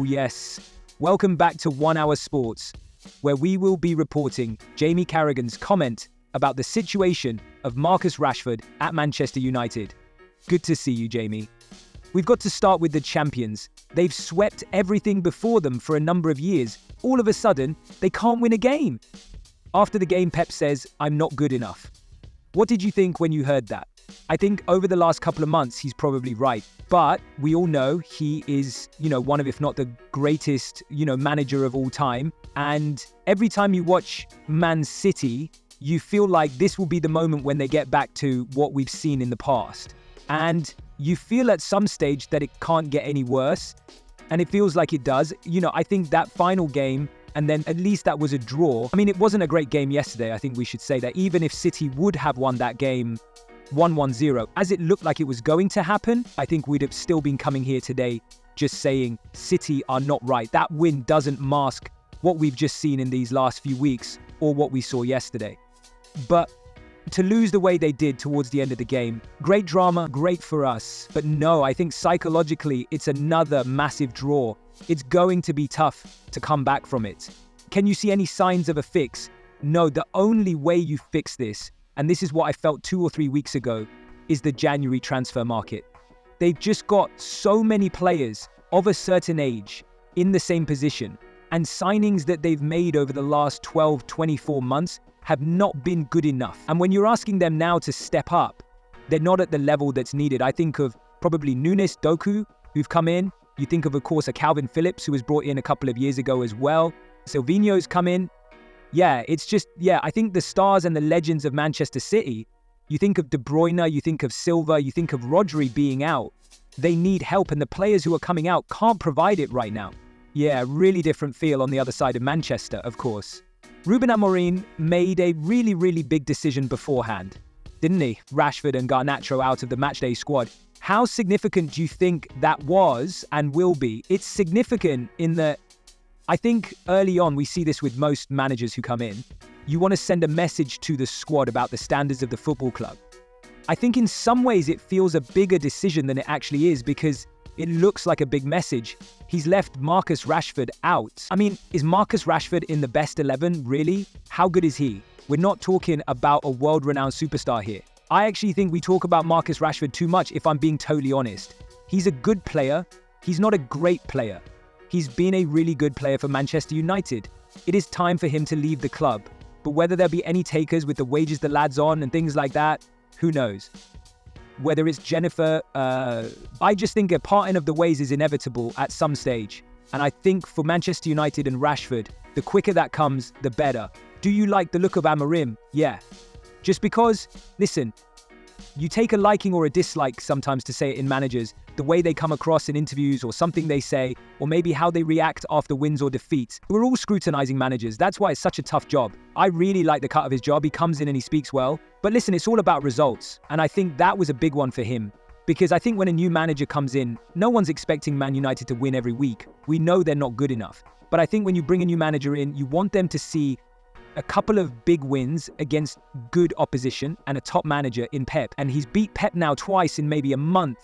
Oh yes, welcome back to 1 Hour Sports, where we will be reporting Jamie Carragher's comment about the situation of Marcus Rashford at Manchester United. Good to see you, Jamie. We've got to start with the champions. They've swept everything before them for a number of years. All of a sudden, they can't win a game. After the game, Pep says, "I'm not good enough." What did you think when you heard that? I think over the last couple of months, he's probably right. But we all know he is, one of, if not the greatest, manager of all time. And every time you watch Man City, you feel like this will be the moment when they get back to what we've seen in the past. And you feel at some stage that it can't get any worse. And it feels like it does. I think that final game, and then at least that was a draw. I mean, it wasn't a great game yesterday. I think we should say that even if City would have won that game 1-1-0, as it looked like it was going to happen, I think we'd have still been coming here today just saying City are not right. That win doesn't mask what we've just seen in these last few weeks or what we saw yesterday. But to lose the way they did towards the end of the game, great drama, great for us. But no, I think psychologically, it's another massive draw. It's going to be tough to come back from it. Can you see any signs of a fix? No, the only way you fix this, and this is what I felt 2 or 3 weeks ago, is the January transfer market. They've just got so many players of a certain age in the same position, and signings that they've made over the last 12, 24 months have not been good enough. And when you're asking them now to step up, they're not at the level that's needed. I think of probably Nunes, Doku, who've come in. You think of course, a Calvin Phillips, who was brought in a couple of years ago as well. Silvinho's come in. I think the stars and the legends of Manchester City, you think of De Bruyne, you think of Silva, you think of Rodri being out. They need help, and the players who are coming out can't provide it right now. Yeah, really different feel on the other side of Manchester, of course. Ruben Amorim made a really, really big decision beforehand, didn't he? Rashford and Garnacho out of the matchday squad. How significant do you think that was and will be? It's significant in that I think early on, we see this with most managers who come in. You want to send a message to the squad about the standards of the football club. I think in some ways it feels a bigger decision than it actually is because it looks like a big message. He's left Marcus Rashford out. I mean, is Marcus Rashford in the best 11, really? How good is he? We're not talking about a world-renowned superstar here. I actually think we talk about Marcus Rashford too much, if I'm being totally honest. He's a good player. He's not a great player. He's been a really good player for Manchester United. It is time for him to leave the club. But whether there'll be any takers with the wages the lad's on and things like that, who knows? Whether it's Jennifer, I just think a parting of the ways is inevitable at some stage. And I think for Manchester United and Rashford, the quicker that comes, the better. Do you like the look of Amorim? Yeah. Just because, listen, you take a liking or a dislike sometimes to say it in managers, the way they come across in interviews or something they say, or maybe how they react after wins or defeats. We're all scrutinizing managers. That's why it's such a tough job. I really like the cut of his job. He comes in and he speaks well. But listen, it's all about results. And I think that was a big one for him. Because I think when a new manager comes in, no one's expecting Man United to win every week. We know they're not good enough. But I think when you bring a new manager in, you want them to see a couple of big wins against good opposition and a top manager in Pep. And he's beat Pep now twice in maybe a month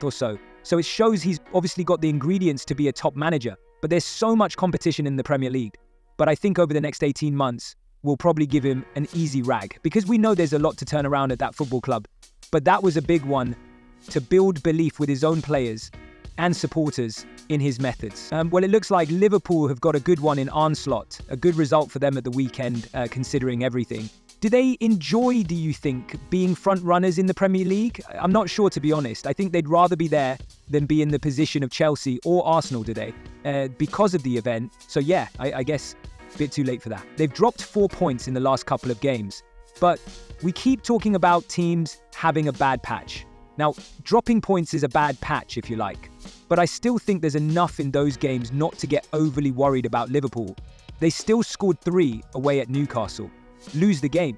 or so. So it shows he's obviously got the ingredients to be a top manager. But there's so much competition in the Premier League. But I think over the next 18 months, we'll probably give him an easy rag. Because we know there's a lot to turn around at that football club. But that was a big one to build belief with his own players and supporters in his methods. Well, it looks like Liverpool have got a good one in Onslaught. A good result for them at the weekend, considering everything. Do they enjoy, do you think, being front runners in the Premier League? I'm not sure, to be honest. I think they'd rather be there than be in the position of Chelsea or Arsenal today because of the event. So yeah, I guess a bit too late for that. They've dropped 4 points in the last couple of games. But we keep talking about teams having a bad patch. Now, dropping points is a bad patch, if you like. But I still think there's enough in those games not to get overly worried about Liverpool. They still scored 3 away at Newcastle, lose the game,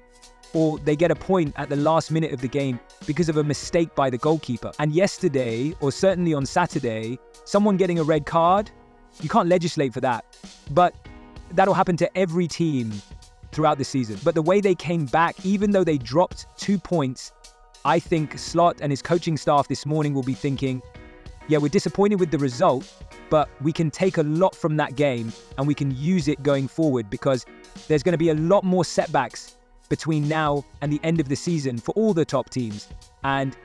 or they get a point at the last minute of the game because of a mistake by the goalkeeper. And yesterday, or certainly on Saturday, someone getting a red card, you can't legislate for that. But that'll happen to every team throughout the season. But the way they came back, even though they dropped 2 points, I think Slot and his coaching staff this morning will be thinking, yeah, we're disappointed with the result, but we can take a lot from that game and we can use it going forward, because there's going to be a lot more setbacks between now and the end of the season for all the top teams, and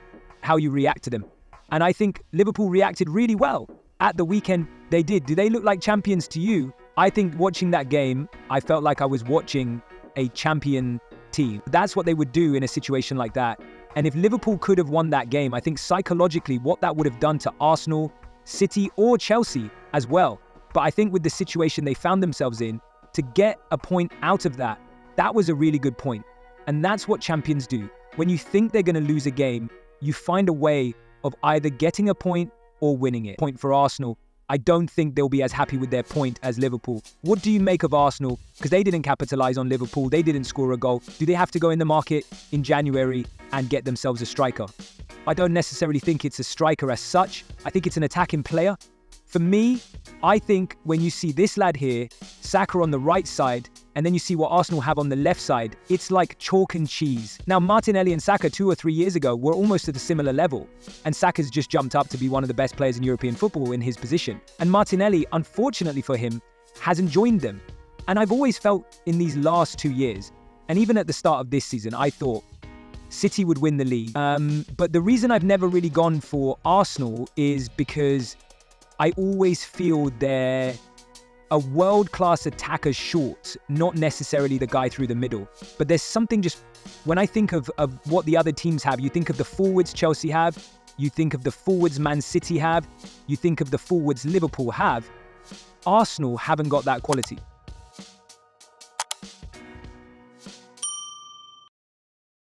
how you react to them. And I think Liverpool reacted really well. At the weekend, they did. Do they look like champions to you? I think watching that game, I felt like I was watching a champion team. That's what they would do in a situation like that. And if Liverpool could have won that game, I think psychologically what that would have done to Arsenal, City or Chelsea as well. But I think with the situation they found themselves in, to get a point out of that, that was a really good point. And that's what champions do. When you think they're going to lose a game, you find a way of either getting a point or winning it. Point for Arsenal. I don't think they'll be as happy with their point as Liverpool. What do you make of Arsenal? Because they didn't capitalize on Liverpool. They didn't score a goal. Do they have to go in the market in January and get themselves a striker? I don't necessarily think it's a striker as such. I think it's an attacking player. For me, I think when you see this lad here, Saka on the right side, and then you see what Arsenal have on the left side, it's like chalk and cheese. Now, Martinelli and Saka 2 or 3 years ago were almost at a similar level, and Saka's just jumped up to be one of the best players in European football in his position. And Martinelli, unfortunately for him, hasn't joined them. And I've always felt in these last 2 years, and even at the start of this season, I thought City would win the league. But the reason I've never really gone for Arsenal is because I always feel they're a world-class attacker short, not necessarily the guy through the middle. But there's something just, when I think of what the other teams have, you think of the forwards Chelsea have, you think of the forwards Man City have, you think of the forwards Liverpool have. Arsenal haven't got that quality.